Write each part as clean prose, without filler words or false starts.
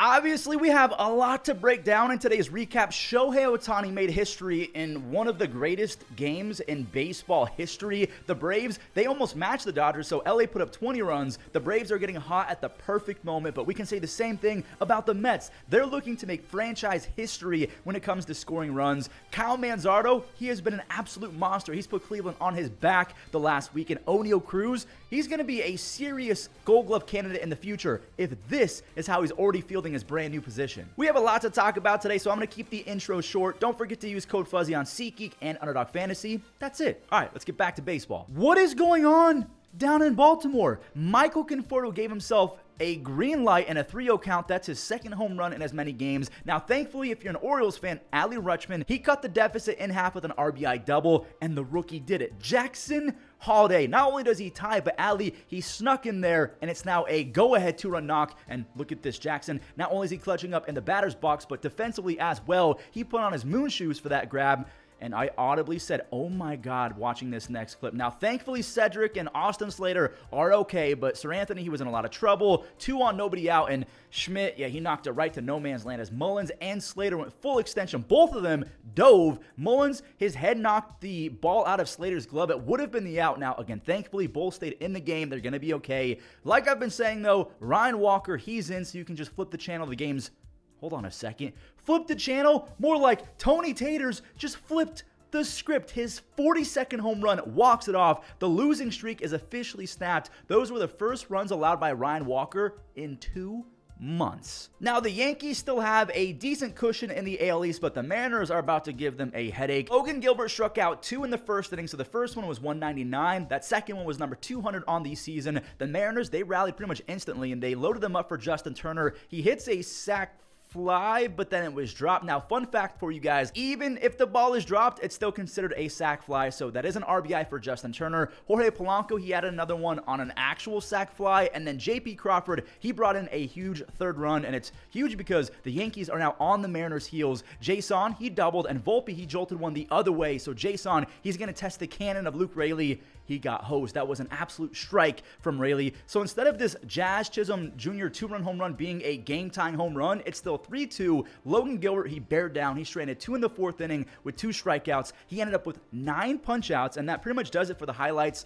Obviously, we have a lot to break down in today's recap. Shohei Ohtani made history in one of the greatest games in baseball history. The Braves, they almost matched the Dodgers, so LA put up 20 runs. The Braves are getting hot at the perfect moment, but we can say the same thing about the Mets. They're looking to make franchise history when it comes to scoring runs. Kyle Manzardo, he has been an absolute monster. He's put Cleveland on his back the last week, and O'Neal Cruz, he's going to be a serious Gold Glove candidate in the future if this is how he's already fielding his brand new position. We have a lot to talk about today, so I'm going to keep the intro short. Don't forget to use code Fuzzy on SeatGeek and Underdog Fantasy. That's it. All right, let's get back to baseball. What is going on down in Baltimore? Michael Conforto gave himself a green light and a 3-0 count. That's his second home run in as many games. Now, thankfully, if you're an Orioles fan, Adley Rutschman, he cut the deficit in half with an RBI double, and the rookie did it. Jackson Holiday, not only does he tie, but Adley, he snuck in there, and it's now a go-ahead 2-run knock. And look at this, Jackson, not only is he clutching up in the batter's box, but defensively as well. He put on his moon shoes for that grab. And I audibly said, oh my God, watching this next clip. Now, thankfully, Cedric and Austin Slater are okay, but Sir Anthony, he was in a lot of trouble. 2 on, nobody out, and Schmidt, yeah, he knocked it right to no man's land as Mullins and Slater went full extension. Both of them dove. Mullins, his head knocked the ball out of Slater's glove. It would have been the out. Now, again, thankfully, both stayed in the game. They're going to be okay. Like I've been saying, though, Ryan Walker, he's in, so you can just flip the channel. The game's, hold on a second, flip the channel, more like Tony Taters just flipped the script. His 42nd home run walks it off. The losing streak is officially snapped. Those were the first runs allowed by Ryan Walker in 2 months. Now, the Yankees still have a decent cushion in the AL East, but the Mariners are about to give them a headache. Logan Gilbert struck out 2 in the first inning, so the first one was 199. That second one was number 200 on the season. The Mariners, they rallied pretty much instantly, and they loaded them up for Justin Turner. He hits a sac fly, but then it was dropped. Now, fun fact for you guys, even if the ball is dropped, it's still considered a sac fly, so that is an RBI for Justin Turner. Jorge Polanco, he had another one on an actual sac fly, and then JP Crawford, he brought in a huge third run, and it's huge because the Yankees are now on the Mariners' heels. Jason, he doubled, and Volpe, he jolted one the other way, so Jason, he's going to test the cannon of Luke Raley. He got hosed. That was an absolute strike from Raley. So instead of this Jazz Chisholm Jr. 2-run home run being a game-tying home run, it's still 3-2. Logan Gilbert, he bared down. He stranded 2 in the 4th inning with 2 strikeouts. He ended up with 9 punch-outs, and that pretty much does it for the highlights.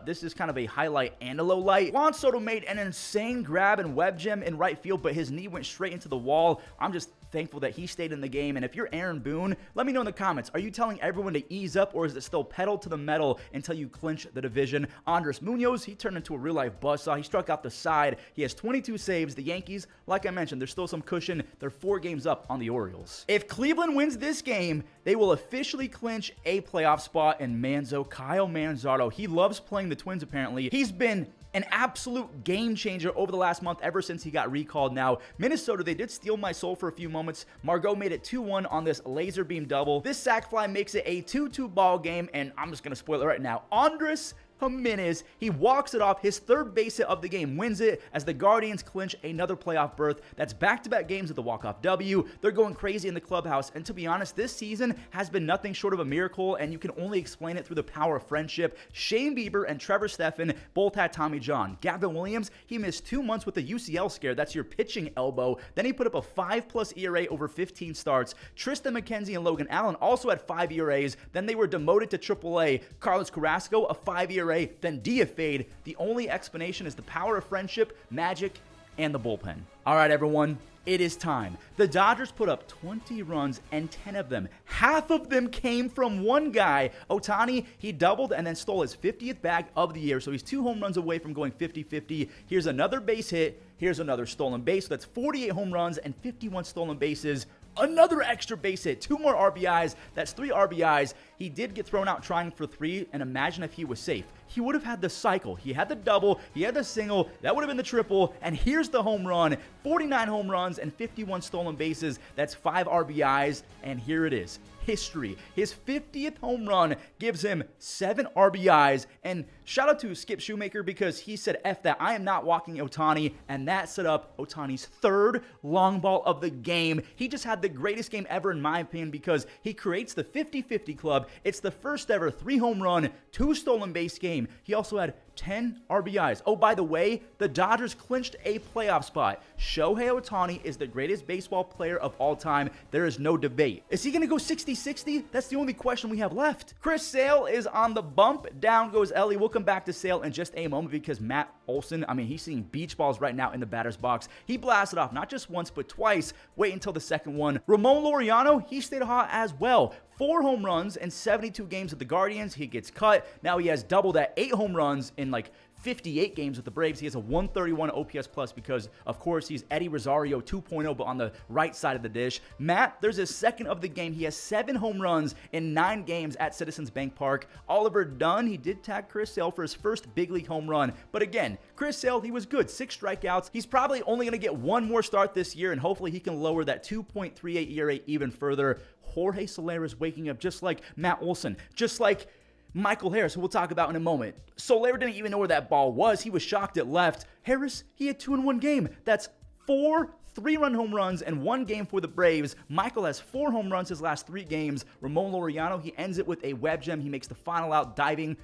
This is kind of a highlight and a low light. Juan Soto made an insane grab and web gem in right field, but his knee went straight into the wall. I'm just thankful that he stayed in the game. And if you're Aaron Boone, let me know in the comments. Are you telling everyone to ease up, or is it still pedal to the metal until you clinch the division? Andres Munoz, he turned into a real-life buzzsaw. He struck out the side. He has 22 saves. The Yankees, like I mentioned, there's still some cushion. They're 4 games up on the Orioles. If Cleveland wins this game, they will officially clinch a playoff spot. And Kyle Manzardo, he loves playing the Twins apparently. He's been an absolute game changer over the last month ever since he got recalled. Now, Minnesota, they did steal my soul for a few moments. Margot made it 2-1 on this laser beam double. This sac fly makes it a 2-2 ball game, and I'm just going to spoil it right now. Andres Jimenez, he walks it off. His 3rd base hit of the game wins it as the Guardians clinch another playoff berth. That's back-to-back games with the walk-off W. They're going crazy in the clubhouse, and to be honest, this season has been nothing short of a miracle, and you can only explain it through the power of friendship. Shane Bieber and Trevor Stephan both had Tommy John. Gavin Williams, he missed 2 months with a UCL scare. That's your pitching elbow. Then he put up a 5+ ERA over 15 starts. Tristan McKenzie and Logan Allen also had 5 ERAs. Then they were demoted to AAA. Carlos Carrasco, a 5 ERA, then DFA'd. The only explanation is the power of friendship, magic, and the bullpen. All right, everyone, it is time. The Dodgers put up 20 runs, and 10 of them, half of them came from one guy. Ohtani, he doubled and then stole his 50th bag of the year, so he's 2 home runs away from going 50-50. Here's another base hit. Here's another stolen base. So that's 48 home runs and 51 stolen bases. Another extra base hit, 2 more RBIs. That's 3 RBIs. He did get thrown out trying for 3, and imagine if he was safe. He would have had the cycle. He had the double, he had the single, that would have been the triple, and here's the home run. 49 home runs and 51 stolen bases. That's 5 RBIs, and here it is. History. His 50th home run gives him 7 RBIs, and shout out to Skip Shoemaker because he said, F that, I am not walking Ohtani, and that set up Ohtani's 3rd long ball of the game. He just had the greatest game ever in my opinion because he creates the 50-50 club. It's the first ever 3 home run, 2 stolen base game game. He also had 10 RBIs. Oh, by the way, the Dodgers clinched a playoff spot. Shohei Ohtani is the greatest baseball player of all time. There is no debate. Is he going to go 60-60? That's the only question we have left. Chris Sale is on the bump. Down goes Ellie. We'll come back to Sale in just a moment because Matt Olson, I mean, he's seeing beach balls right now in the batter's box. He blasted off not just once, but twice. Wait until the second one. Ramon Laureano, he stayed hot as well. 4 home runs in 72 games with the Guardians. He gets cut. Now he has doubled that, 8 home runs in like 58 games with the Braves. He has a 131 OPS plus because, of course, he's Eddie Rosario 2.0, but on the right side of the dish. Matt, there's his second of the game. He has 7 home runs in 9 games at Citizens Bank Park. Oliver Dunn, he did tag Chris Sale for his first big league home run. But again, Chris Sale, he was good. 6 strikeouts. He's probably only going to get 1 more start this year, and hopefully he can lower that 2.38 ERA even further. Jorge Soler is waking up just like Matt Olson, just like Michael Harris, who we'll talk about in a moment. Soler didn't even know where that ball was. He was shocked it left. Harris, he had 2 in 1 game. That's 4 3-run home runs and 1 game for the Braves. Michael has 4 home runs his last 3 games. Ramon Laureano, he ends it with a web gem. He makes the final out,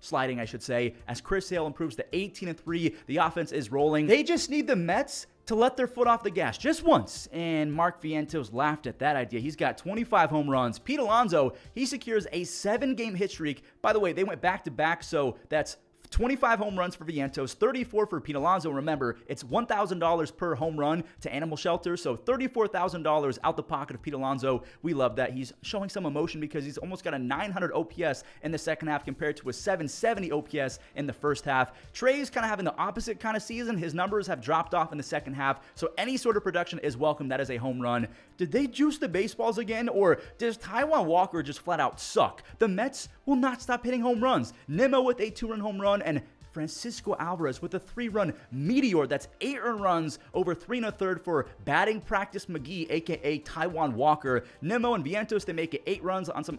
sliding, I should say, as Chris Sale improves to 18-3. The offense is rolling. They just need the Mets to let their foot off the gas just once, and Mark Vientos laughed at that idea. He's got 25 home runs. Pete Alonso, he secures a 7-game hit streak. By the way, they went back-to-back, so that's 25 home runs for Vientos, 34 for Pete Alonso. Remember, it's $1,000 per home run to animal shelter, so $34,000 out the pocket of Pete Alonso. We love that. He's showing some emotion because he's almost got a 900 OPS in the second half compared to a 770 OPS in the first half. Trey's kind of having the opposite kind of season. His numbers have dropped off in the second half, so any sort of production is welcome. That is a home run. Did they juice the baseballs again, or does Taijuan Walker just flat out suck? The Mets will not stop hitting home runs. Nimmo with a 2-run home run, and Francisco Alvarez with a 3-run meteor. That's 8 earned runs over 3 1/3 for batting practice McGee, aka Taijuan Walker. Nimmo and Vientos, they make it 8 runs on some.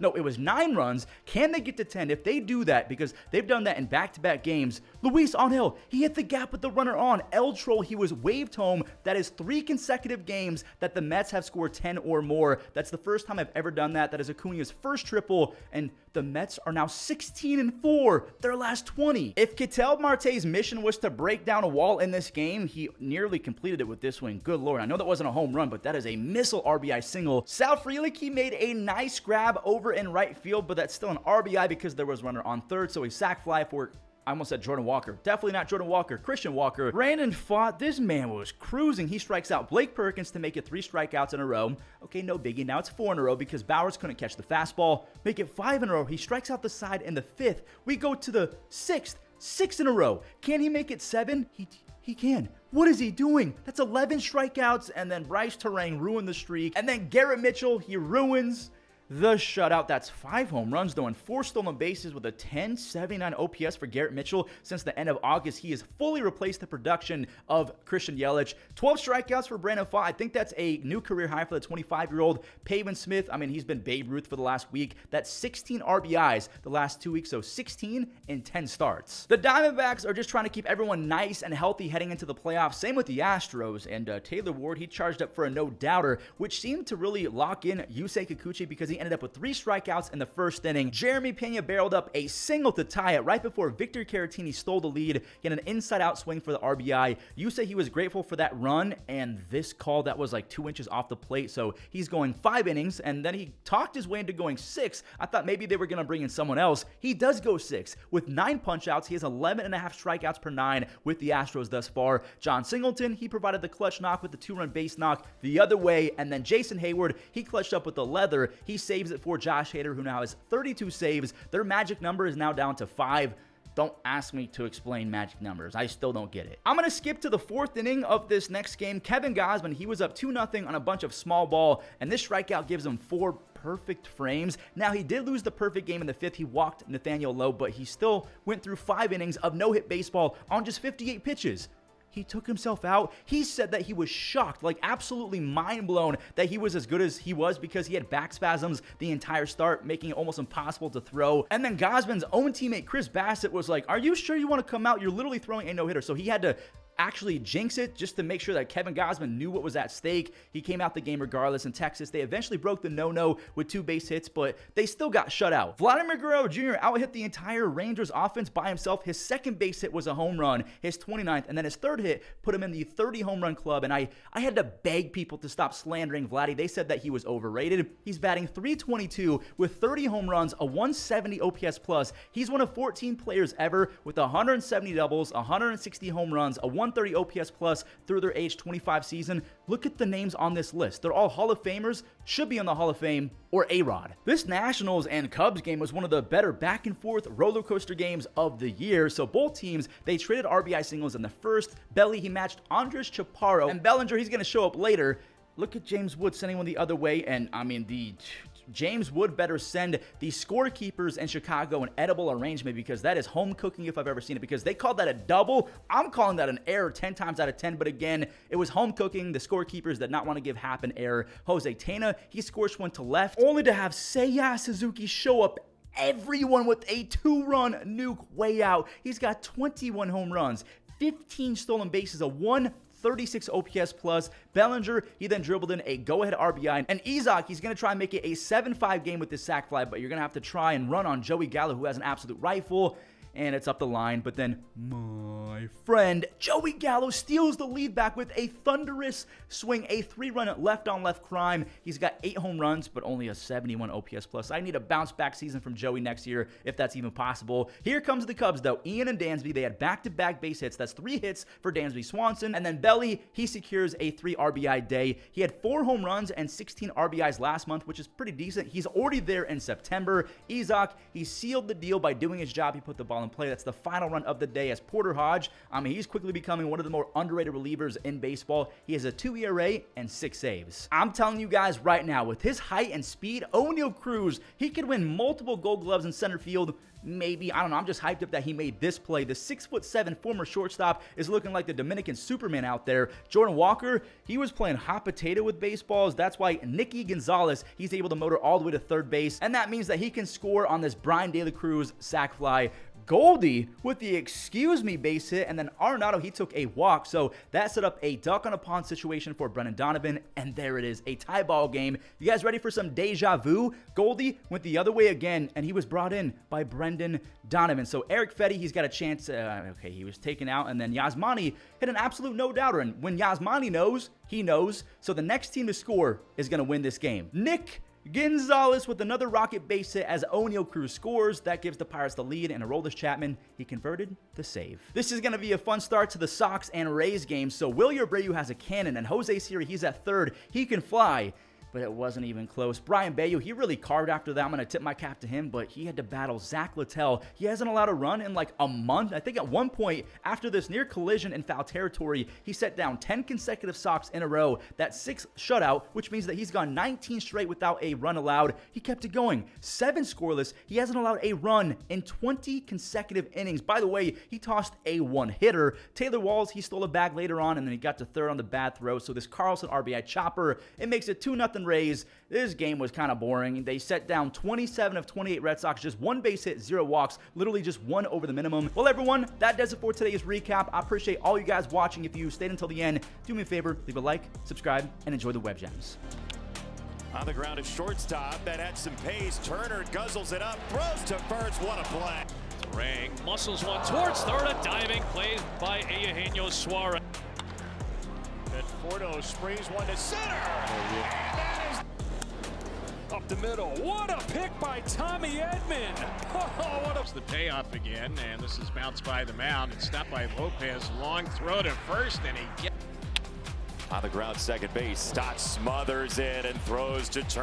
No, it was 9 runs. Can they get to 10? If they do that, because they've done that in back-to-back games, Luis Angel, he hit the gap with the runner on. El Troll, he was waved home. That is 3 consecutive games that the Mets have scored 10 or more. That's the first time I've ever done that. That is Acuna's first triple, and the Mets are now 16-4, their last 20. If Ketel Marte's mission was to break down a wall in this game, he nearly completed it with this swing. Good Lord, I know that wasn't a home run, but that is a missile RBI single. Sal Frelick, he made a nice grab over in right field, but that's still an RBI because there was runner on third, so a sac fly for, I almost said Jordan Walker. Definitely not Jordan Walker. Christian Walker. Brandon Pfaadt, this man was cruising. He strikes out Blake Perkins to make it 3 strikeouts in a row. Okay, no biggie. Now it's 4 in a row because Bowers couldn't catch the fastball. Make it 5 in a row. He strikes out the side in the 5th. We go to the 6th. 6 in a row. Can he make it 7? He can. What is he doing? That's 11 strikeouts, and then Bryce Terang ruined the streak. And then Garrett Mitchell, he ruins the shutout. That's 5 home runs, though, and 4 stolen bases with a 1079 OPS for Garrett Mitchell. Since the end of August, he has fully replaced the production of Christian Yelich. 12 strikeouts for Brandon Pfaadt. I think that's a new career high for the 25-year-old. Pavin Smith, I mean, he's been Babe Ruth for the last week. That's 16 RBIs the last 2 weeks, so 16 in 10 starts. The Diamondbacks are just trying to keep everyone nice and healthy heading into the playoffs. Same with the Astros, and Taylor Ward, he charged up for a no-doubter, which seemed to really lock in Yusei Kikuchi because he ended up with 3 strikeouts in the first inning. Jeremy Pena barreled up a single to tie it right before Victor Caratini stole the lead. He had an inside-out swing for the RBI. Yusei, he was grateful for that run, and this call that was like 2 inches off the plate, so he's going 5 innings, and then he talked his way into going 6. I thought maybe they were going to bring in someone else. He does go 6. With 9 punch-outs, he has 11.5 strikeouts per 9 with the Astros thus far. John Singleton, he provided the clutch knock with the 2-run base knock the other way, and then Jason Hayward, he clutched up with the leather. He saves it for Josh Hader, who now has 32 saves. Their magic number is now down to 5. Don't ask me to explain magic numbers. I still don't get it. I'm going to skip to the 4th inning of this next game. Kevin Gausman, he was up 2-0 on a bunch of small ball, and this strikeout gives him 4 perfect frames. Now, he did lose the perfect game in the 5th. He walked Nathaniel Lowe, but he still went through 5 innings of no-hit baseball on just 58 pitches. He took himself out. He said that he was shocked, like absolutely mind blown, that he was as good as he was because he had back spasms the entire start, making it almost impossible to throw. And then Gausman's own teammate Chris Bassett was like, "Are you sure you want to come out? You're literally throwing a no-hitter." So he had to actually jinx it just to make sure that Kevin Gausman knew what was at stake. He came out the game regardless. In Texas, they eventually broke the no-no with 2 base hits, but they still got shut out. Vladimir Guerrero Jr. out-hit the entire Rangers offense by himself. His second base hit was a home run, his 29th, and then his third hit put him in the 30 home run club, and I had to beg people to stop slandering Vladdy. They said that he was overrated. He's batting .322 with 30 home runs, a 170 OPS plus. He's one of 14 players ever with 170 doubles, 160 home runs, a 130 OPS plus through their age 25 season. Look at the names on this list. They're all Hall of Famers, should be in the Hall of Fame, or A-Rod. This Nationals and Cubs game was one of the better back and forth roller coaster games of the year. So both teams, they traded RBI singles in the first. Belly, he matched Andres Chaparro, and Bellinger, he's going to show up later. Look at James Wood sending one the other way, and I mean, James Wood better send the scorekeepers in Chicago an edible arrangement, because that is home cooking if I've ever seen it, because they called that a double. I'm calling that an error 10 times out of 10, but again, it was home cooking. The scorekeepers did not want to give Happ an error. Jose Tena, he scores one to left, only to have Seiya Suzuki show up everyone with a 2-run nuke way out. He's got 21 home runs, 15 stolen bases, a 136 OPS plus. Bellinger, he then dribbled in a go-ahead RBI. And Isaac, he's going to try and make it a 7-5 game with this sac fly, but you're going to have to try and run on Joey Gallo, who has an absolute rifle. And it's up the line, but then my friend Joey Gallo steals the lead back with a thunderous swing, a 3-run left-on-left crime. He's got 8 home runs, but only a 71 OPS plus. I need a bounce-back season from Joey next year, if that's even possible. Here comes the Cubs, though. Ian and Dansby, they had back-to-back base hits. That's 3 hits for Dansby Swanson. And then Belly, he secures a 3 RBI day. He had 4 home runs and 16 RBIs last month, which is pretty decent. He's already there in September. Isaac, he sealed the deal by doing his job. He put the ball in play. That's the final run of the day as Porter Hodge. He's quickly becoming one of the more underrated relievers in baseball. He has a 2 ERA and 6 saves. I'm telling you guys right now, with his height and speed, O'Neal Cruz, he could win multiple Gold Gloves in center field. Maybe, I don't know, I'm just hyped up that he made this play. The 6'7" former shortstop is looking like the Dominican Superman out there. Jordan Walker, he was playing hot potato with baseballs. That's why Nicky Gonzalez, he's able to motor all the way to third base, and that means that he can score on this Brian De La Cruz sac fly. Goldie with the excuse me base hit, and then Arenado, he took a walk, so that set up a duck on a pond situation for Brendan Donovan, and there it is, a tie ball game. You guys ready for some deja vu? Goldie went the other way again, and he was brought in by Brendan Donovan. So Eric Fetty, he's got a chance. Okay, he was taken out, and then Yasmani hit an absolute no-doubter, and when Yasmani knows, he knows. So the next team to score is going to win this game. Nick Gonzalez with another rocket base hit as O'Neal Cruz scores. That gives the Pirates the lead, and Aroldis Chapman, he converted the save. This is going to be a fun start to the Sox and Rays game. So Willie Abreu has a cannon, and Jose Siri, he's at third. He can fly, but it wasn't even close. Brian Bayo, he really carved after that. I'm going to tip my cap to him, but he had to battle Zach Littell. He hasn't allowed a run in like a month. I think at one point after this near collision in foul territory, he set down 10 consecutive Sox in a row. That 6th shutout, which means that he's gone 19 straight without a run allowed. He kept it going. 7 scoreless. He hasn't allowed a run in 20 consecutive innings. By the way, he tossed a 1-hitter. Taylor Walls, he stole a bag later on, and then he got to third on the bad throw. So this Carlson RBI chopper, it makes it 2-0 Rays. This game was kind of boring. They set down 27 of 28 Red Sox, just 1 base hit, 0 walks, literally just 1 over the minimum. Well, everyone, that does it for today's recap. I appreciate all you guys watching. If you stayed until the end, do me a favor, leave a like, subscribe, and enjoy the web gems. On the ground at shortstop, that had some pace. Turner guzzles it up, throws to first. What a play. Ring muscles one towards third. A diving play by Eugenio Suarez. Fordo springs one to center. And that is up the middle. What a pick by Tommy Edman. Oh, what a... The payoff again, and this is bounced by the mound and stopped by Lopez. Long throw to first, and he gets... On the ground, second base. Stott smothers it and throws to Turner.